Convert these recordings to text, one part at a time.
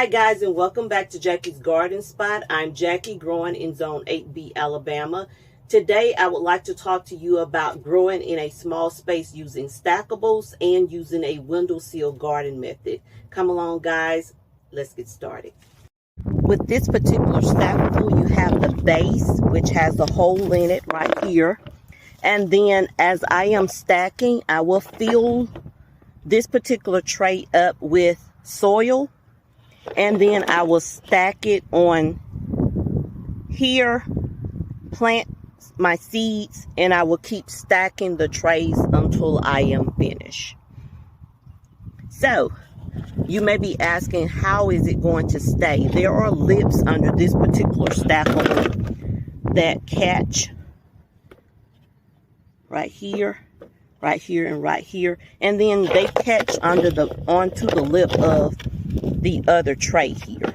Hi guys, and welcome back to Jackie's Garden Spot. I'm Jackie, growing in Zone 8B, Alabama. Today I would like to talk to you about growing in a small space using stackables and using a windowsill garden method. Come along guys, let's get started. With this particular stackable, you have the base, which has a hole in it right here. And then as I am stacking, I will fill this particular tray up with soil. And then I will stack it on here, plant my seeds, and I will keep stacking the trays until I am finished. So, you may be asking, how is it going to stay? There are lips under this particular stackable that catch right here, and right here. And then they catch onto the lip of the other tray here.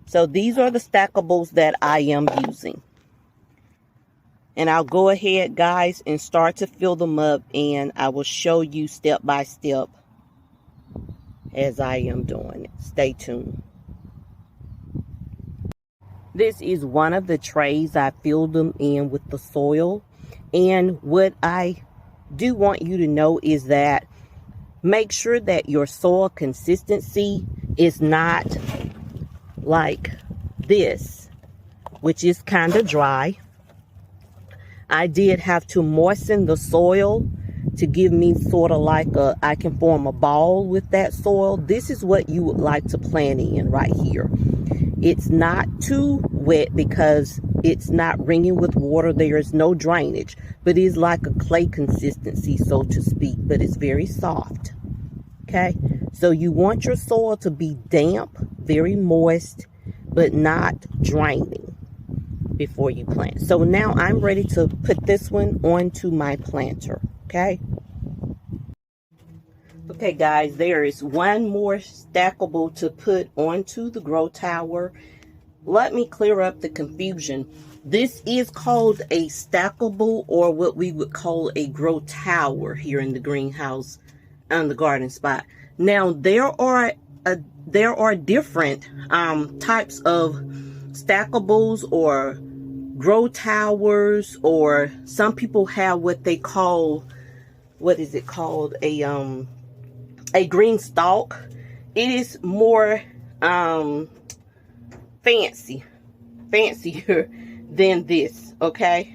So these are the stackables that I am using. And I'll go ahead, guys, and start to fill them up, and I will show you step by step as I am doing it. Stay tuned. This is one of the trays. I filled them in with the soil. And what I do want you to know is that make sure that your soil consistency is not like this, which is kind of dry. I did have to moisten the soil to give me sort of like I can form a ball with that soil. This is what you would like to plant in right here. It's not too wet because it's not ringing with water. There is no drainage, but it is like a clay consistency, so to speak, but it's very soft. Okay, so you want your soil to be damp, very moist, but not draining before you plant. So now I'm ready to put this one onto my planter. Okay. Okay guys, there is one more stackable to put onto the grow tower. Let me clear up the confusion. This is called a stackable, or what we would call a grow tower here in the greenhouse on the Garden Spot. Now there are different types of stackables or grow towers, or some people have what they call, what is it called, a green stalk. It is more fancier than this. Okay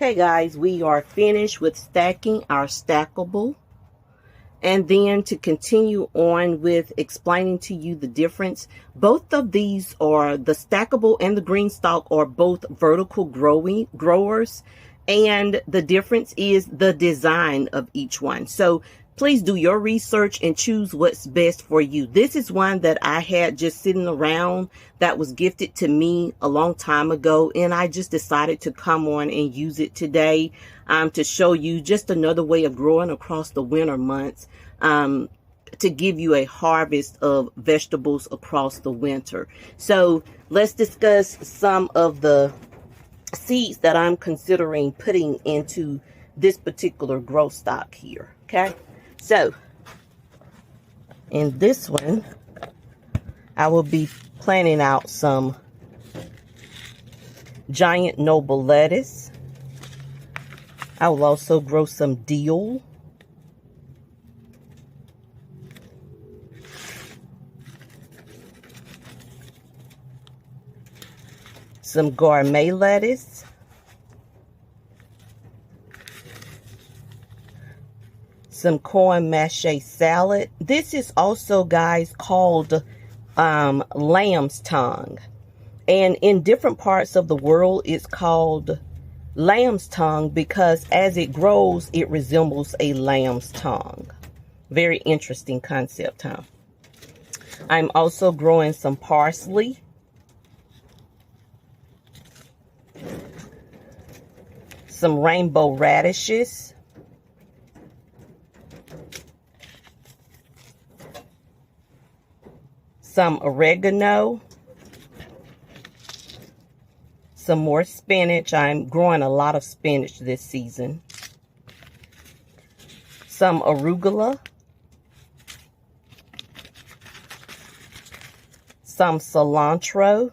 guys, we are finished with stacking our stackable. And then to continue on with explaining to you the difference, both of these are, the stackable and the green stalk are both vertical growers. And the difference is the design of each one. So please do your research and choose what's best for you. This is one that I had just sitting around that was gifted to me a long time ago. And I just decided to come on and use it today to show you just another way of growing across the winter months, to give you a harvest of vegetables across the winter. So let's discuss some of the seeds that I'm considering putting into this particular grow stock here. Okay. So, in this one, I will be planting out some giant noble lettuce. I will also grow some dill. Some gourmet lettuce. Some corn mache salad. This is also, guys, called lamb's tongue. And in different parts of the world, it's called lamb's tongue because as it grows, it resembles a lamb's tongue. Very interesting concept, huh? I'm also growing some parsley. Some rainbow radishes. Some oregano, some more spinach. I'm growing a lot of spinach this season. Some arugula, some cilantro,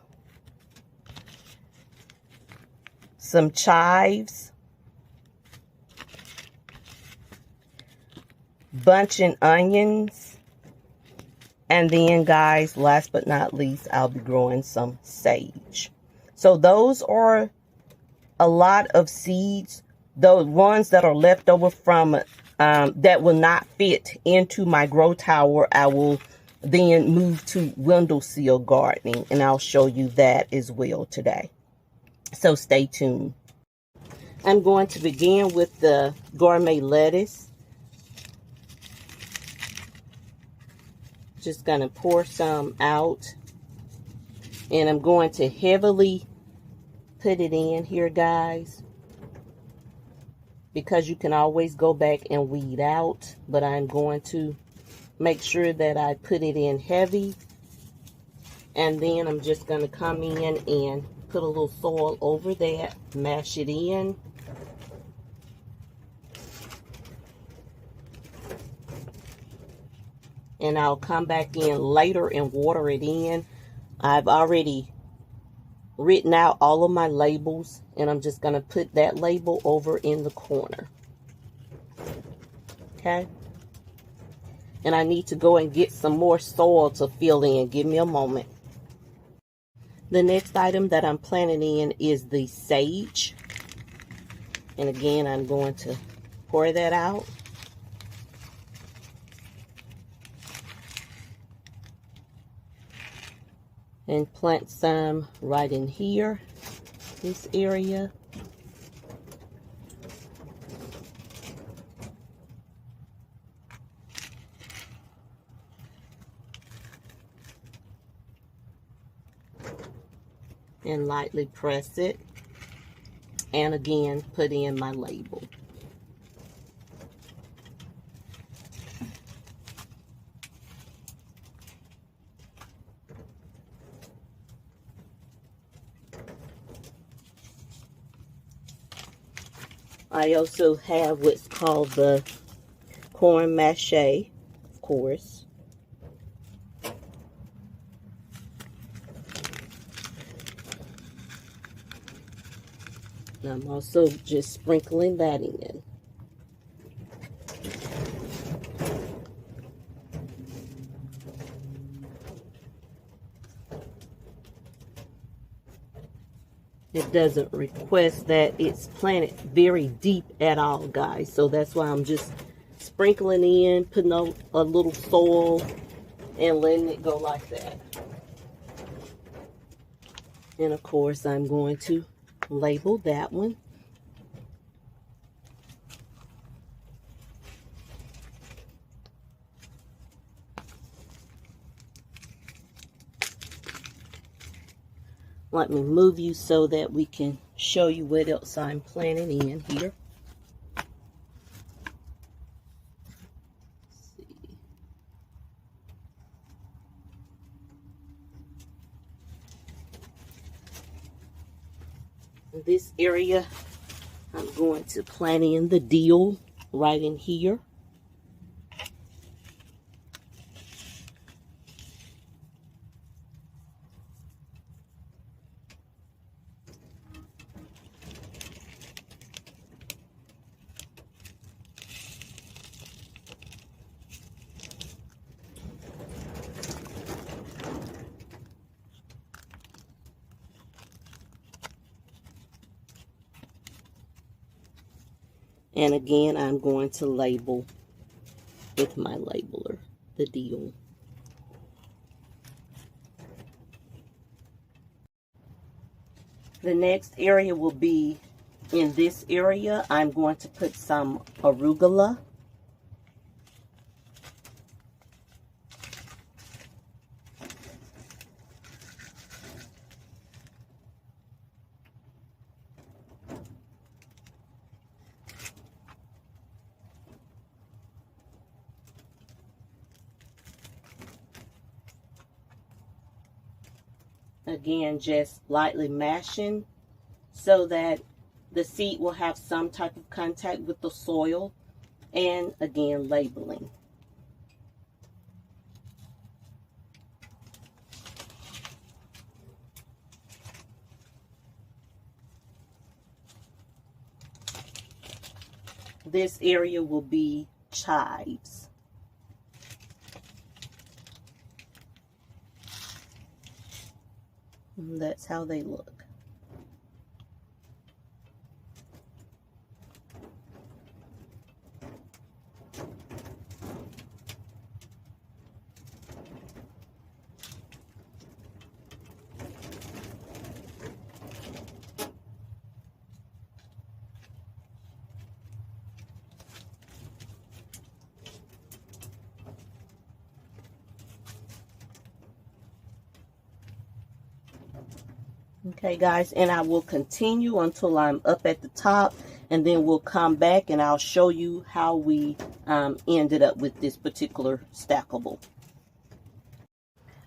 some chives, bunching onions, and then, guys, last but not least, I'll be growing some sage. So those are a lot of seeds. Those ones that are left over from that will not fit into my grow tower, I will then move to windowsill gardening, and I'll show you that as well today. So stay tuned. I'm going to begin with the gourmet lettuce. Just going to pour some out, and I'm going to heavily put it in here, guys, because you can always go back and weed out, but I'm going to make sure that I put it in heavy. And then I'm just going to come in and put a little soil over that, mash it in. And I'll come back in later and water it in. I've already written out all of my labels, and I'm just going to put that label over in the corner. Okay? And I need to go and get some more soil to fill in. Give me a moment. The next item that I'm planting in is the sage. And again, I'm going to pour that out. And plant some right in here, this area. And lightly press it. And again, put in my label. I also have what's called the corn mache, of course. And I'm also just sprinkling that in. It doesn't request that it's planted very deep at all, guys. So that's why I'm just sprinkling in, putting a little soil, and letting it go like that. And of course, I'm going to label that one. Let me move you so that we can show you what else I'm planting in here. Let's see. In this area, I'm going to plant in the dill right in here. And again, I'm going to label with my labeler, the dill. The next area will be in this area. I'm going to put some arugula. Again, just lightly mashing so that the seed will have some type of contact with the soil, and again, labeling. this area will be chives. And that's how they look. Okay guys, and I will continue until I'm up at the top, and then we'll come back and I'll show you how we ended up with this particular stackable.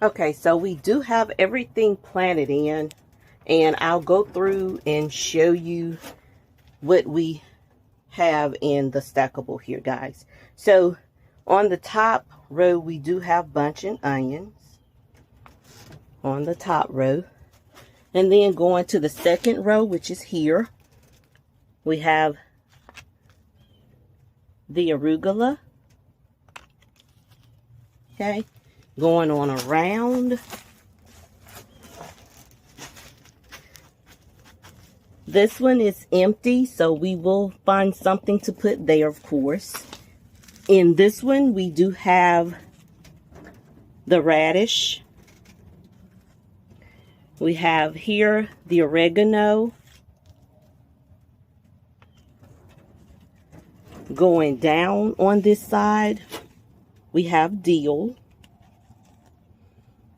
Okay, so we do have everything planted in, and I'll go through and show you what we have in the stackable here, guys. So on the top row, we do have bunching onions on the top row. And then going to the second row, which is here, we have the arugula. Okay, going on around. This one is empty, so we will find something to put there, of course. In this one, we do have the radish. We have here the oregano. Going down on this side, we have dill.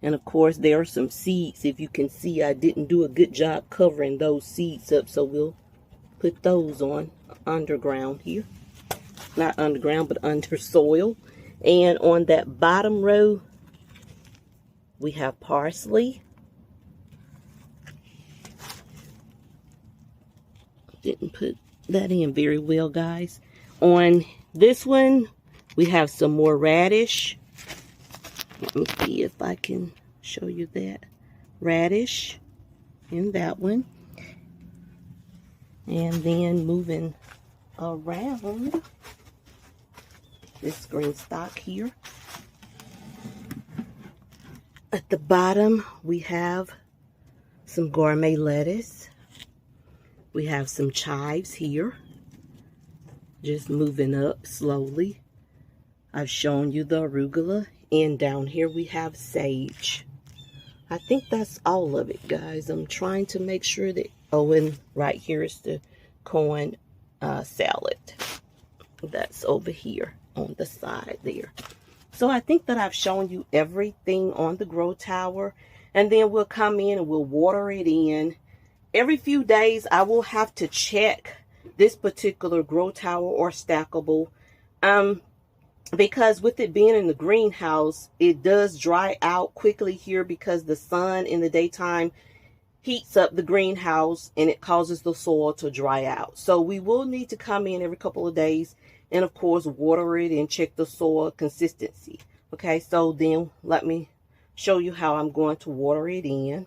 And of course, there are some seeds. If you can see, I didn't do a good job covering those seeds up, so we'll put those on underground here. Not underground, but under soil. And on that bottom row, we have parsley. Didn't put that in very well, guys. On this one, we have some more radish. Let me see if I can show you that. Radish in that one. And then moving around this green stalk here. At the bottom, we have some gourmet lettuce. We have some chives here, just moving up slowly. I've shown you the arugula, and down here we have sage. I think that's all of it, guys. I'm trying to make sure that, oh, and right here is the corn salad. That's over here on the side there. So I think that I've shown you everything on the grow tower, and then we'll come in and we'll water it in. Every few days, I will have to check this particular grow tower or stackable, because with it being in the greenhouse, it does dry out quickly here because the sun in the daytime heats up the greenhouse and it causes the soil to dry out. So we will need to come in every couple of days and, of course, water it and check the soil consistency. Okay, so then let me show you how I'm going to water it in.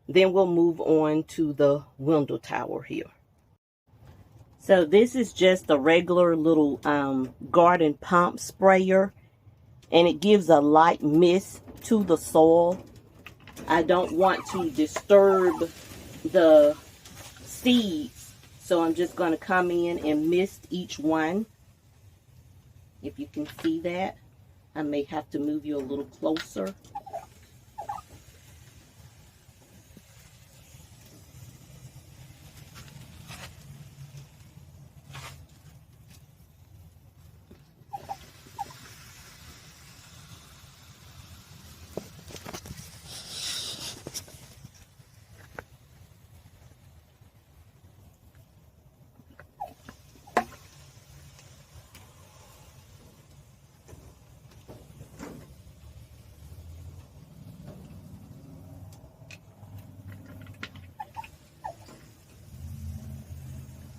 Then we'll move on to the window tower here. So this is just a regular little garden pump sprayer, and it gives a light mist to the soil. I don't want to disturb the seeds, so I'm just going to come in and mist each one. If you can see that, I may have to move you a little closer.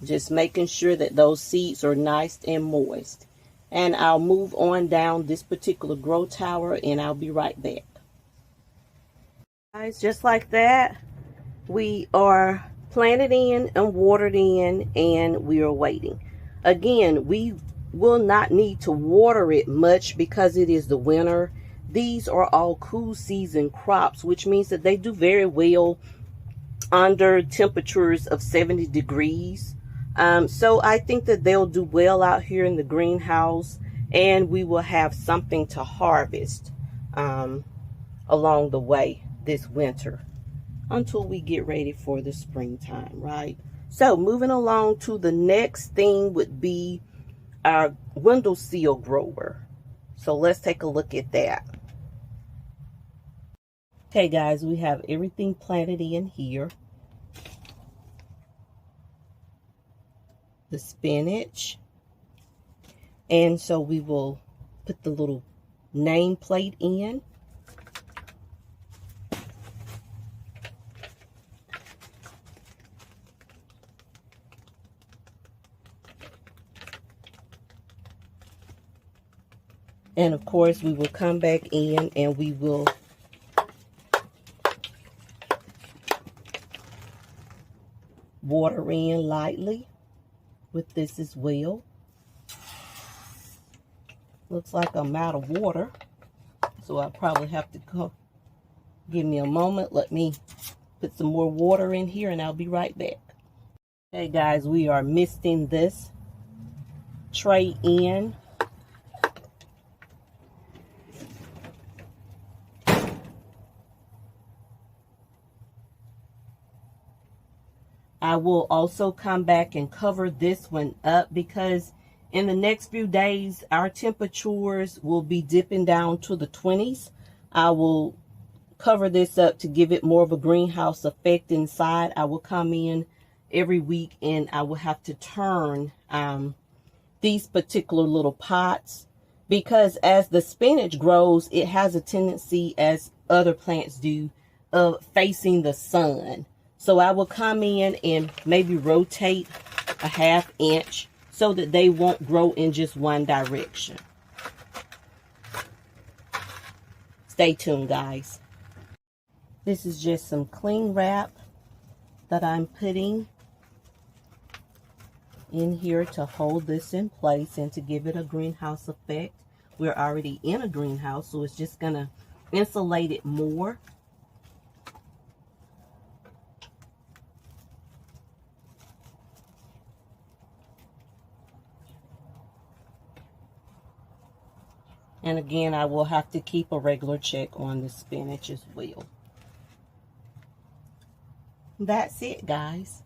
Just making sure that those seeds are nice and moist. And I'll move on down this particular grow tower and I'll be right back. Guys, just like that, we are planted in and watered in, and we are waiting. Again, we will not need to water it much because it is the winter. These are all cool season crops, which means that they do very well under temperatures of 70 degrees. So I think that they'll do well out here in the greenhouse, and we will have something to harvest along the way this winter until we get ready for the springtime, right? So moving along to the next thing would be our windowsill grower. So let's take a look at that. Okay guys, we have everything planted in here. The spinach. And so we will put the little nameplate in. And of course, we will come back in and we will water in lightly with this as well. Looks like I'm out of water, so I probably have to go. Give me a moment. Let me put some more water in here and I'll be right back. Okay guys, we are misting this tray in. I will also come back and cover this one up because in the next few days, our temperatures will be dipping down to the 20s. I will cover this up to give it more of a greenhouse effect inside. I will come in every week and I will have to turn these particular little pots because as the spinach grows, it has a tendency, as other plants do, of facing the sun. So I will come in and maybe rotate a ½ inch so that they won't grow in just one direction. Stay tuned, guys. This is just some cling wrap that I'm putting in here to hold this in place and to give it a greenhouse effect. We're already in a greenhouse, so it's just gonna insulate it more. And again, I will have to keep a regular check on the spinach as well. That's it, guys.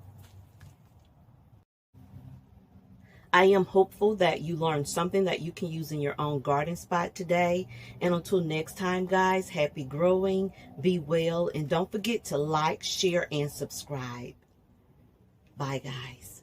I am hopeful that you learned something that you can use in your own garden spot today. And until next time, guys, happy growing, be well, and don't forget to like, share, and subscribe. Bye, guys.